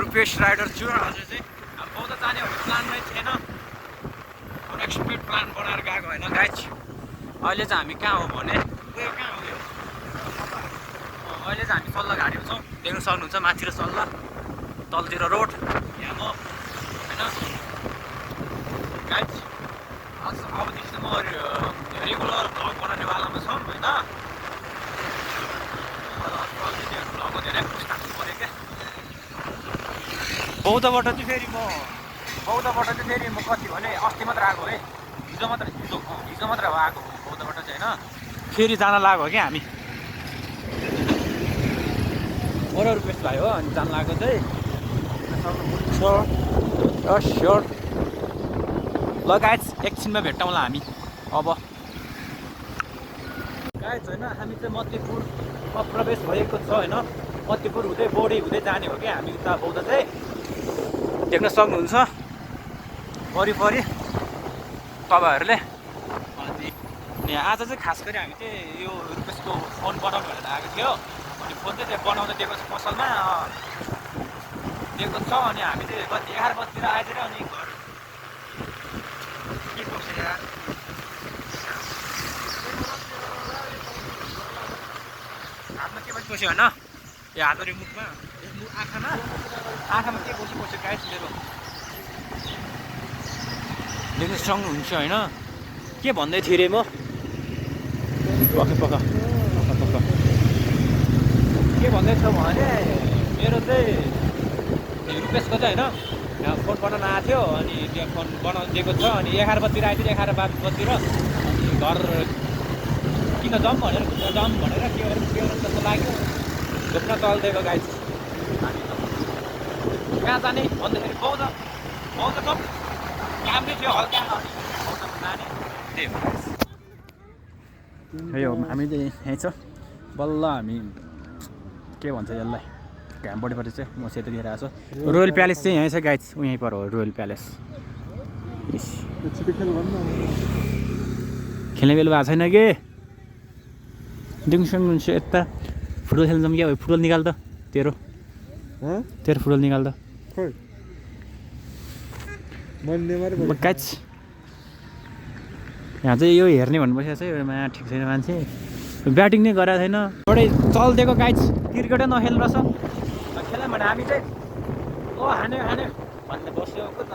Rupesh rider छु आज चाहिँ अब बौद्ध जाने भन्ने प्लानमै थिएन अनएक्सपेक्टेड प्लान बनाएर गएको होइन गाइज अहिले चाहिँ हामी कहाँ हो भने कहाँ हो यो अहिले चाहिँ हामी सल्लाह घारीमा छौँ देख्न सक्नुहुन्छ माथि र सल्लाह तलतिर रोड यहाँ म होइन गाइज अबदेखि म रेगुलर भ्लग बनाउने वालामा छौँ होइन भ्लगको धेरै खुस खानु पऱ्यो क्या बौद्धबाट चाहिँ फेरि म कति भने अस्ति मात्र आएको है हिजो मात्र आएको बौद्धबाट चाहिँ होइन फेरि जान लाग्यो क्या हामी अरू रुपेश भाइ हो अनि जान लाग्यो चाहिँ स्योर ल गाइज एकछिनमा भेट्टाउँला हामी अब गाइज होइन हामी चाहिँ मध्यपुरमा प्रवेश भएको छ होइन मध्यपुर हुँदै बोडी हुँदै जाने हो क्या हामी उता बौद्ध चाहिँ देख्न सक्नुहुन्छ वरिपरि तपाईँहरूले अनि आज चाहिँ खास गरी हामी चाहिँ यो रुपेशको फोन बनाउनु भनेर आएको थियो अनि फोन चाहिँ त्यहाँ बनाउँदै दिएको छ पसलमा दिएको छ अनि हामी चाहिँ कति 11 बजीतिर आइदिएर अनि घर के गर्छ यार हातमा के बसी होइन यो हातरी मुखमा आँखामा के बसी गाइस मेरो देख्न सक्नुहुन्छ होइन के भन्दै थिएँ रे म पक्का के भन्दै छ भने मेरो चाहिँ रुपेशको चाहिँ होइन यहाँ फोन बनाउन आएको थियो अनि त्यो फोन बनाउनु दिएको छ अनि 11 बजीतिर आइदियो 11 बजीतिर अनि घर किन जाउँ भनेर घुम्न जाउँ भनेर के गर्नु जस्तो लाग्यो घुम्न चल्दिएको गाइस कहाँ जाने भन्दाखेरि बौद्ध जाउँ कामै थियो हल्का जाने त्यही हो हामी चाहिँ यहीँ छ बल्ल हामी के भन्छ यसलाई घामपट्टिपट्टि चाहिँ म सेतोतिर आएको छु रोयल प्यालेस चाहिँ यहीँ छ गाइज यहीँ पर हो रोयल प्यालेस खेल्ने बेला भएको छैन कि दिङसँग हुन्छ यता फुटबल खेल्न जाउँ क्या फुटबल निकाल त तेरो फुटबल निकाल त गाइज यहाँ चाहिँ यो हेर्ने भन्नु बसेको छ एउटामा ठिक छैन मान्छे ब्याटिङ नै गरेको छैन एउटै चल्दिएको गाइज क्रिकेटै नखेल रहेछ खेल्यो भने हामी चाहिँ ओ हान्यो भन्ने बस्यो त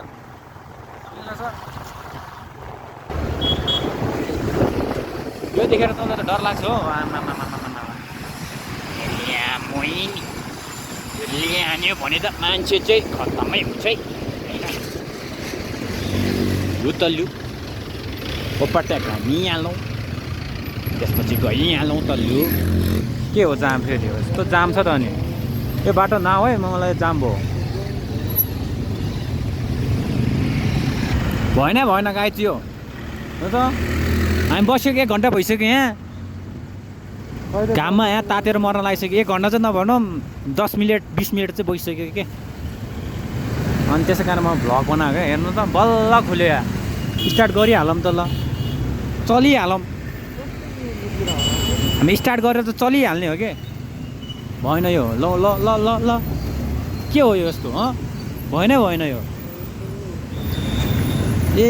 यो देखेर त डर लाग्छ हो हान्यो भने त मान्छे चाहिँ खत्तमै हुन्छ है लु त लु पट्याक हानिहालौँ त्यसपछि गइहालौँ त लु के हो जाम फेरि हो यस्तो जाम छ त अनि यो बाटो नआऊ है मलाई जाम भयो भएन गाइज यो हो त हामी बसेको 1 घन्टा भइसक्यो यहाँ घाममा यहाँ तातेर मर्न लागिसक्यो 1 घन्टा चाहिँ नभनौँ 10 मिनट 20 मिनट चाहिँ बसिसक्यो के अनि त्यसै कारण म भ्लग बनाएको हेर्नु त बल्ल खुल्यो यहाँ स्टार्ट गरिहालौँ त ल चलिहालौँ हामी स्टार्ट गरेर त चलिहाल्ने हो कि भएन यो ल ल ल ल ल के हो यो यस्तो भएन यो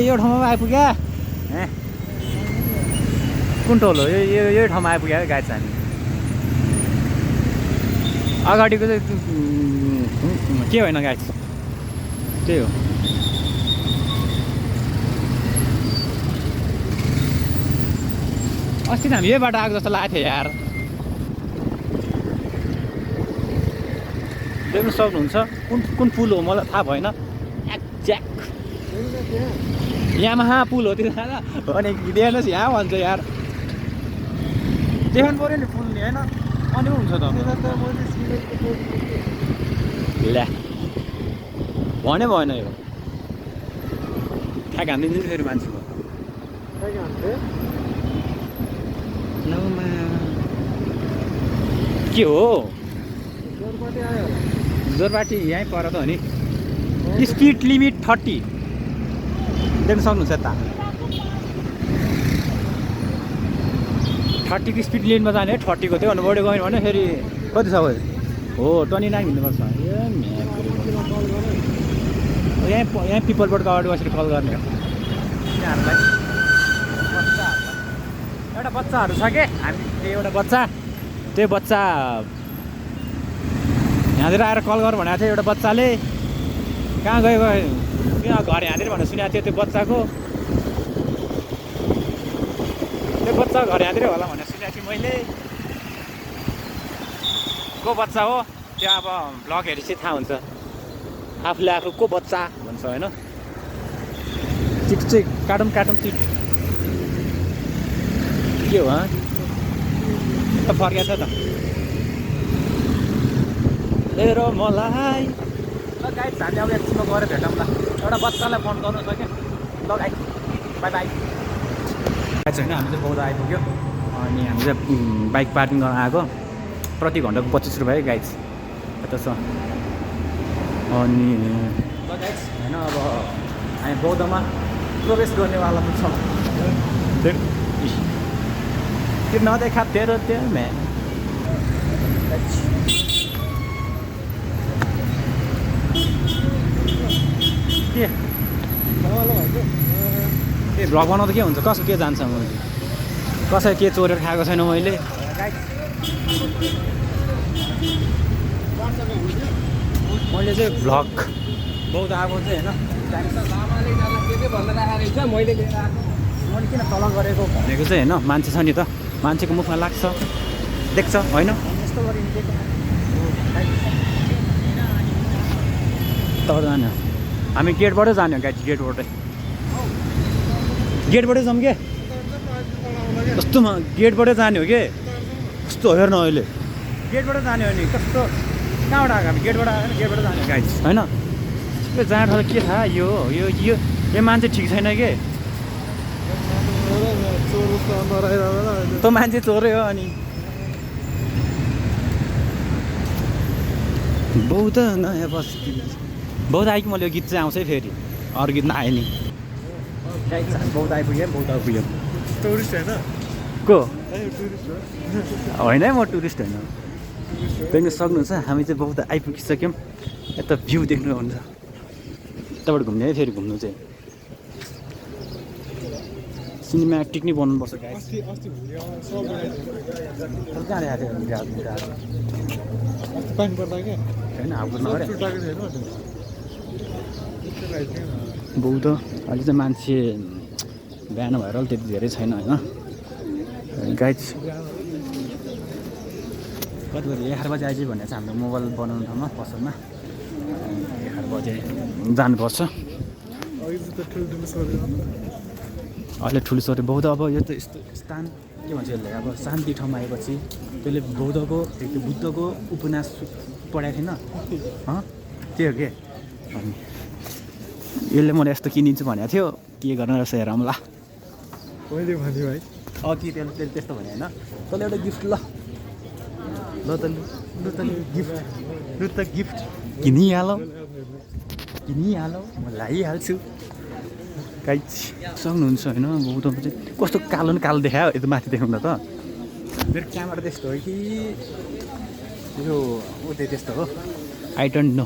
यो ठाउँमा आइपुग्यो कुन टोल हो यो ठाउँमा आइपुग्यो क्या गाडी हामी अगाडिको चाहिँ के होइन गाडी त्यही हो अस्ति त हामी यही बाटो आएको जस्तो लागेको थियो यार देख्न सक्नुहुन्छ कुन पुल हो मलाई थाहा भएन एक्ज्याक्ट यामाहा पुल हो त्यो अनि देख्नुहोस् यहाँ भन्छ यार देखाउनु पऱ्यो नि पुल नि होइन अनि हुन्छ त ल्या भएन यो ठ्याक हानिदिन्छ फेरि मान्छेको के हो जोरपाटी यहीँ पर त हो नि स्पिड लिमिट 30 देख्न सक्नुहुन्छ यता 30 को स्पिड लिमिटमा जाने 30 को थियो अनि बढी गयो भने फेरि कति छ हो 29 हिँड्नुपर्छ यहाँ पिपलबोर्डको अगाडि बसेर कल गर्ने हो यहाँहरूलाई एउटा बच्चाहरू छ कि हामी एउटा बच्चा त्यो बच्चा यहाँनिर आएर कल गर भनेको थियो एउटा बच्चाले कहाँ गयो त्यहाँ घर यहाँनिर भनेर सुनेको थियो त्यो बच्चाको घर यहाँनिर होला भनेर सुनेको थिएँ मैले को बच्चा हो त्यो अब भ्लग हेरेपछि थाहा हुन्छ आफूले आफू को बच्चा भन्छ होइन चिट चाहिँ काटौँ चिट के हो त फर्किएको छ त हेरो मलाई ल गाइस हामी अब एकछिनमा गएर भेटौँ ल एउटा बच्चालाई फोन गर्नु छ क्या ल गाइस बाई बाई गाइस होइन हामी चाहिँ बौद्ध आइपुग्यो अनि हामी चाहिँ बाइक पार्किङ गर्न आएको प्रति घन्टाको 25 रुपियाँ गाइस यता छ अनि ल गाइस होइन अब हामी बौद्धमा प्रवेश गर्नेवाला पनि छौँ त्यो नदेखा तेरो त्यो म्या के भ्लग बनाउँदा के हुन्छ कसो के जान्छ मैले कसै के चोरेर खाएको छैन मैले चाहिँ भ्लग बहुत आएको चाहिँ होइन मैले किन तल गरेको भनेको चाहिँ होइन मान्छे छ नि त मान्छेको मुखमा लाग्छ देख्छ होइन यस्तो तब जाने हामी गेटबाटै जाने हो गाइस गेटबाटै जाउँ के कस्तोमा गेटबाटै जाने हो कि कस्तो हेर्न अहिले गेटबाट जाने हो नि कस्तो कहाँबाट आएको हामी गेटबाट आयो गेटबाट जाने गाइस होइन यो जाँड के थाहा यो मान्छे ठिक छैन के त मान्छे चोरै हो अनि बौद्ध नयाँ बस्ती बौद्ध आइक मैले यो गीत चाहिँ आउँछ है फेरि अरू गीत नआए नि बौद्ध आइपुग्यो पुग्यो टुरिस्ट होइन को होइन है म टुरिस्ट होइन देख्न सक्नुहुन्छ हामी चाहिँ बौद्ध आइपुगिसक्यौँ यता भ्यू देख्नुहुन्छ यताबाट घुम्ने है फेरि घुम्नु चाहिँ सिनेमेटिक नै बनाउनुपर्छ बौद्ध अहिले चाहिँ मान्छे बिहान भएर त्यति धेरै छैन होइन गाइड कति बजी 11 बजी आइज भने चाहिँ हाम्रो मोबाइल बनाउनु ठाउँमा पसलमा 11 बजे जानुपर्छ अहिले ठुलो सरी बौद्ध अब यो त यस्तो स्थान के भन्छ यसलाई अब शान्ति ठाउँमा आएपछि त्यसले बौद्धको बुद्धको उपन्यास पढाएको थिएन त्यो के अनि यसले मलाई यस्तो किनिदिन्छु भनेको थियो के गर्न रहेछ हेरौँ ल मैले भने भाइ कि त्यसले त्यस्तो भने होइन तँले एउटा गिफ्ट ल त गिफ्ट किनिहाल म लाइहाल्छु गाइस सक्नुहुन्छ होइन बौद्धको चाहिँ कस्तो कालो न कालो देखायो यता माथि देखाउँदा त मेरो क्यामेरा त्यस्तो हो कि यो त्यस्तो हो आई डोन्ट नो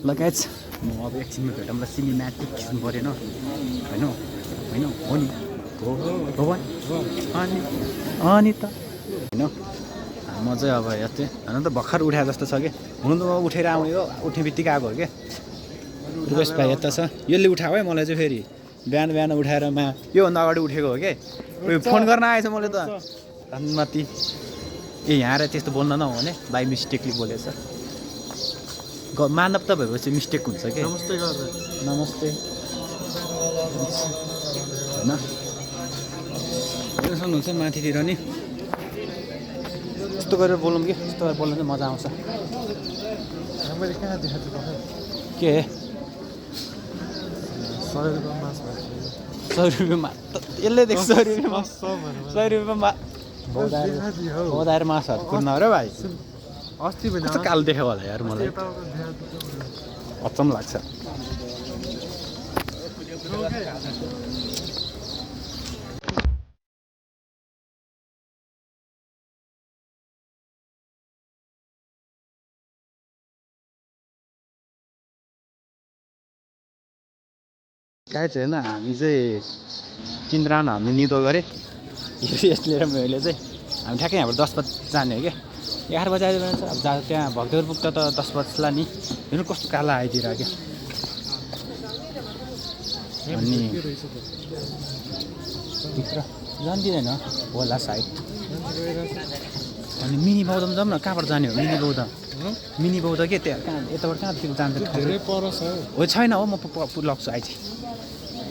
ल गाइस म अब एकछिनमा भेटौँ ल सिनेमेटिक खिच्नु परेन होइन हो नि हो अनि त होइन म चाहिँ अब यस्तै होइन त भर्खर उठाए जस्तो छ कि हुनु त म उठेर आउने हो उठ्ने बित्तिकै आएको हो कि रुपेश भाइ यता छ यसले उठायो है मलाई चाहिँ फेरि बिहान उठाएर योभन्दा अगाडि उठेको हो कि फोन गर्न आएछ मैले त माथि यहाँ आएर त्यस्तो बोल्न नहुने बाई मिस्टेकले बोलेछ मानवता भएपछि मिस्टेक हुन्छ कि नमस्ते होइन सक्नुहुन्छ माथितिर नि यस्तो गरेर बोलौँ कि यस्तो गरेर बोल्नु चाहिँ मजा आउँछ मैले कहाँ देखाएको के 100 रुपियाँ मास 100 रुपियाँमा यसले देख्छ 100 रुपियाँमा बौद्धाएर मासहरू कुद्न हो र भाइ अस्ति भने कस्तो कालो देख्यो होला यार मलाई अचम्म लाग्छ गाइज हेर्न हामी चाहिँ चिन्द्रान हामीले निदो गरेँ यसले र मैले चाहिँ हामी ठ्याक्कै यहाँबाट 10 बजी जाने हो क्या 11 बजी आयो भने चाहिँ अब त्यहाँ भक्तपुर पुग्दा त 10 बजीला नि हेर्नु कस्तो काला आइदिएर क्या अनि भित्र जान्दिनँ होला सायद अनि मिनी बौद्धमा जाऊँ न कहाँबाट जाने हो मिनी बौद्ध के त्यहाँ कहाँ यताबाट कहाँतिर जान्छ धेरै पर छ हो छैन हो म लग्छु आइज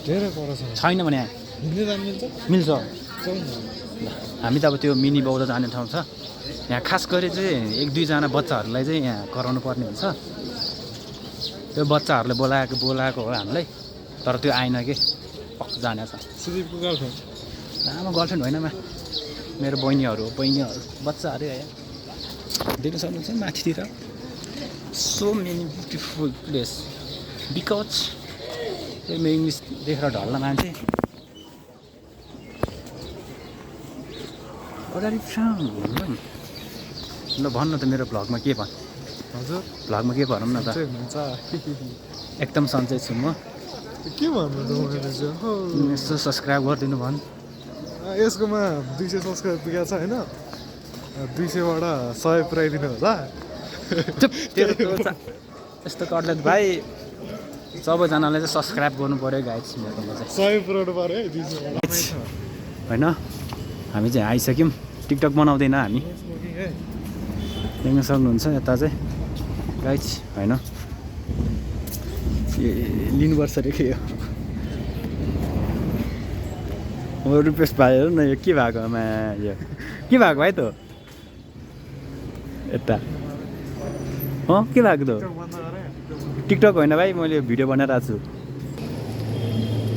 धेरै पर छैन भने हिँड्दै जानु मिल्छ जाउँ न हामी त अब त्यो मिनी बौद्ध जाने ठाउँ छ यहाँ खास गरी चाहिँ 1-2 जना बच्चाहरूलाई चाहिँ यहाँ कराउनु पर्ने हुन्छ त्यो बच्चाहरूले बोलाएको हो हामीलाई तर त्यो आएन कि पक्क जाने छ सुदीपको गर्लफ्रेन्ड आमा गर्लफ्रेन्ड होइन मेरो बहिनीहरू बच्चाहरू आयो देख्न सक्नुहुन्छ माथितिर so many beautiful place because म इङ्ग्लिस देखेर ढल्न मान्छे अगाडि ल भन्न त मेरो भ्लगमा के भन् हजुर भ्लगमा के भनौँ न त एकदम सन्चै छु म के भन्नु त मैले चाहिँ यसो सब्सक्राइब गरिदिनु भन् यसकोमा 200 सब्सक्राइब पुगेको छ होइन 200बाट 100 पुऱ्याइदिनु होला यस्तो कटलेट भाइ सबैजनाले चाहिँ सब्सक्राइब गर्नु पऱ्यो गाइज मेरोमा चाहिँ 100 पुऱ्याउनु पऱ्यो है 200 होइन हामी चाहिँ आइसक्यौँ टिकटक बनाउँदैन हामी देख्न सक्नुहुन्छ यता चाहिँ गाइज होइन लिनुपर्छ रे के हो रुपेश भाइहरू न यो के भएको यो के भएको भाइ त यता के भएको त टिकटक होइन भाइ मैले भिडियो बनाइरहेको छु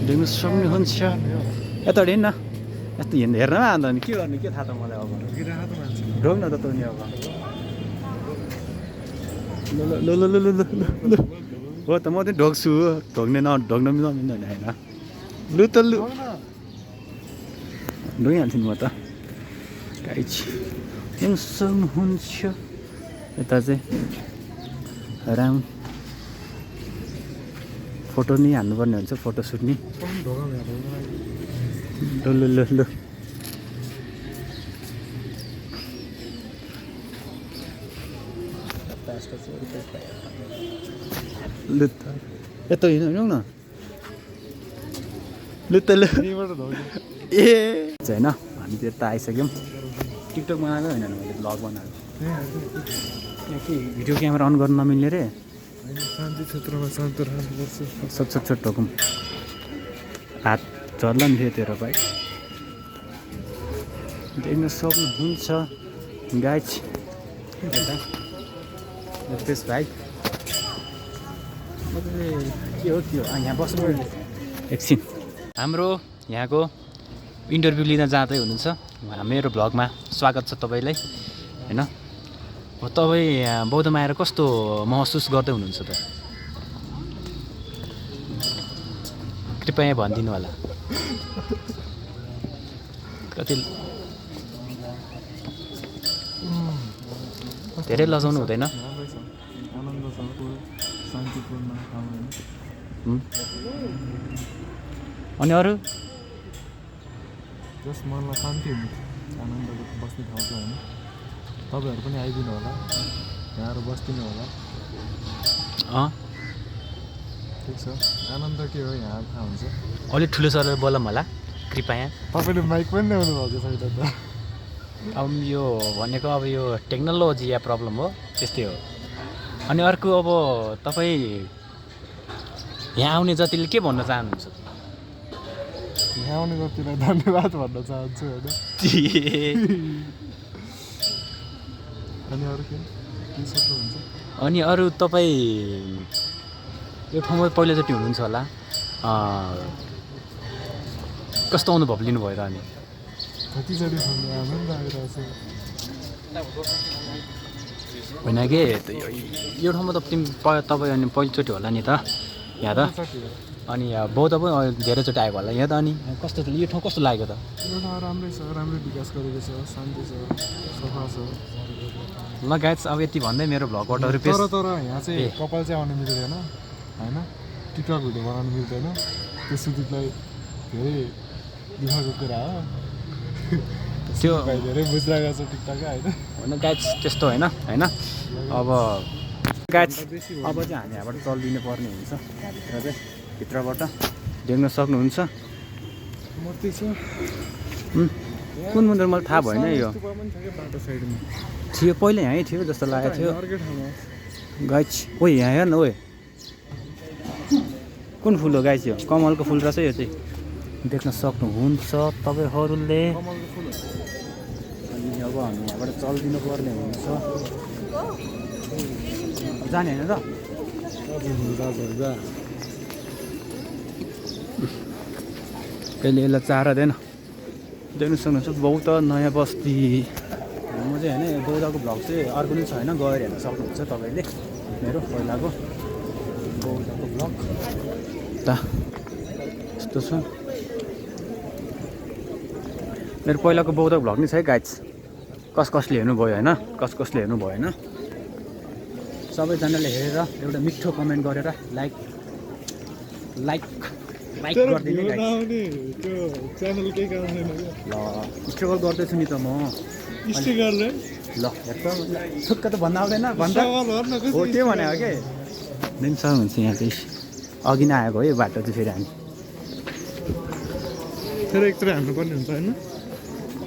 देख्नु सक्नुहुन्छ यता हिँड्न यस्तो हेर्न अन्त नि के गर्ने के थाहा त मलाई अब ढोग न त तँ नि अब ल हो त म चाहिँ ढोग्छु ढोग्न मिल्दैन होइन लु त लु ढोगिहाल्छु नि म त गाइज सक्नुहुन्छ यता चाहिँ राउन्ड फोटो नि हान्नुपर्ने हुन्छ फोटो सुट नि लु लु त यता हिँडौँ न लु त लु ए होइन हामी त यता आइसक्यौँ टिकटक बनाएको होइन मैले भ्लग बनाएको यहाँ के भिडियो क्यामेरा अन गर्नु नमिल्ने रे शान्ति क्षेत्रमा शान्त राख्नुपर्छ छोट ठोकौँ हात झर्ला नि थियो तेरो भाइ देख्न सक्नुहुन्छ गाइज रुपेश भाइ के हो यहाँ बस्नु एकछिन हाम्रो यहाँको इन्टरभ्यू लिन जाँदै हुनुहुन्छ मेरो भ्लगमा स्वागत छ तपाईँलाई होइन तपाईँ बौद्धमा आएर कस्तो महसुस गर्दै हुनुहुन्छ त कृपया भनिदिनु होला कति धेरै लजाउनु हुँदैन अनि अरू जस मनलाई शान्ति हुन्छ आनन्दको बस्ने ठाउँ छ होइन तपाईँहरू पनि आइदिनु होला यहाँहरू बस्दिनु होला ठिक छ आनन्द के हो यहाँ थाहा हुन्छ अलिक ठुलो सरले बोलौँ होला कृपया तपाईँले माइक पनि ल्याउनु भएको छैन त अब यो भनेको अब यो टेक्नोलोजी या प्रब्लम हो त्यस्तै हो अनि अर्को अब तपाईँ यहाँ आउने जतिले के भन्न चाहनुहुन्छ यहाँ आउने जतिलाई धन्यवाद भन्न चाहन्छु होइन अनि अरू के सोध्नुहुन्छ अनि अरू तपाईँ यो ठाउँमा पहिलोचोटि हुनुहुन्छ होला कस्तो अनुभव लिनुभयो र अनि कतिचोटि आनन्द आइरहेछ होइन कि यो ठाउँमा त तपाईँ अनि पहिलोचोटि होला नि त यहाँ त अनि बौद्ध पनि धेरैचोटि आएको होला यहाँ त अनि कस्तो यो ठाउँ कस्तो लाग्यो त यो ठाउँ राम्रै छ राम्रै विकास गरेको छ शान्ति छ सफा छ ल गाइज अब यति भन्दै मेरो भ्लगबाट रुपेश तर यहाँ चाहिँ कपाल चाहिँ आउनु मिल्दैन होइन टिकटक भिडियो बनाउनु मिल्दैन त्यो सुदीपलाई धेरै दुःखको कुरा हो त्यो भाइ धेरै बुझिरहेको छ टिकटकै होइन गाइज त्यस्तो होइन अब गाइज अब चाहिँ हामी यहाँबाट चलिदिनु पर्ने हुन्छ भित्र चाहिँ भित्रबाट देख्न सक्नुहुन्छ मूर्ति छ कुन मन्दिर मलाई थाहा भएन यो बाटो साइडमा थियो पहिला यहीँ थियो जस्तो लागेको थियो अर्कै ठाउँमा गाइज ओ यहाँ हेर्न ओ कुन फुल हो गाइज यो कमलको फुल रहेछ यो चाहिँ देख्न सक्नुहुन्छ तपाईँहरूले कमलको फुल हो अनि अब हामी यहाँबाट चलिदिनु पर्ने हुन्छ जाने होइन त कहिले यसलाई चारदैन देख्न सक्नुहुन्छ बौद्ध नयाँ बस्ती म चाहिँ होइन बौद्धको भ्लग चाहिँ अर्को पनि छ होइन गएर हेर्न सक्नुहुन्छ तपाईँले मेरो पहिलाको बौद्धको भ्लग त यस्तो छ मेरो पहिलाको बौद्धको भ्लग नै छ है गाइज कसले हेर्नुभयो होइन कसले हेर्नु भएन सबैजनाले हेरेर एउटा मिठो कमेन्ट गरेर लाइक गरिदिने गाइज त्यो च्यानल केही काम छैन ल स्ट्रगल गर्दैछु नि त म स्टिकरले ल हेर्छ थुक्क त भन्न आउँदैन भन्दा हो त्यो भनेको के दिन सक्नुहुन्छ यहाँ चाहिँ अघि नै आएको है यो बाटो चाहिँ फेरि हामी फेरि एकतिर हान्नुपर्ने हुन्छ होइन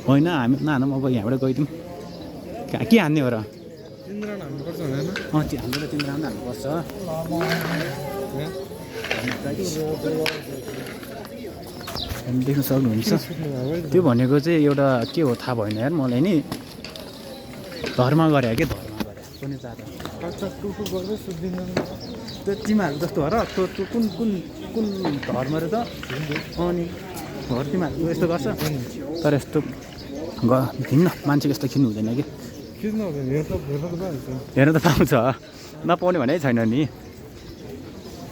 होइन हामी नहानौँ अब यहाँबाट गइदिउँ के हान्ने हो र इन्द्र हान्नुपर्छ होइन त्यो हाम्रो त तिम्रो राम्रो हान्नुपर्छ देख्न सक्नुहुन्छ त्यो भनेको चाहिँ एउटा के हो थाहा भएन यार मलाई नि धर्म गरे के धर्म गरे कुनै जात त्यो तिमीहरू जस्तो हो र त्यो कुन कुन कुन धर्म र त अनि हो तिमीहरू यस्तो गर्छ तर यस्तो भिन्न मान्छेको यस्तो खिच्नु हुँदैन कि हेर्न त पाउँछ नपाउने भनेकै छैन नि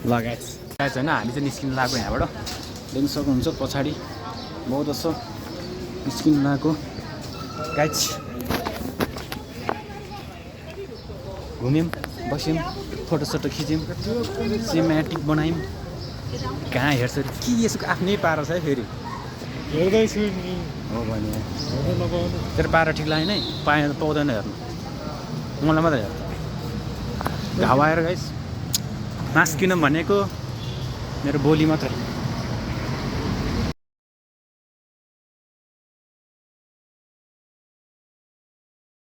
लगाएछ होइन हामी चाहिँ निस्किनु लाग्यो यहाँबाट देख्न सक्नुहुन्छ पछाडि बहुत जसो निस्किनु लाग्यो गाइज घुम्यौँ बस्यौँ फोटोसोटो खिच्यौँ सिनेमेटिक बनायौँ कहाँ हेर्छ के यसको आफ्नै पारा छ है फेरि हेर्दैछु नि हो भने हेर्न नपाउनु तेरो पारा ठिक लाग्यो नै पाउँदैन हेर्नु मलाई मात्रै हेर्छ घाउ आएर गाइस मास्क किनौँ भनेको मेरो बोली मात्रै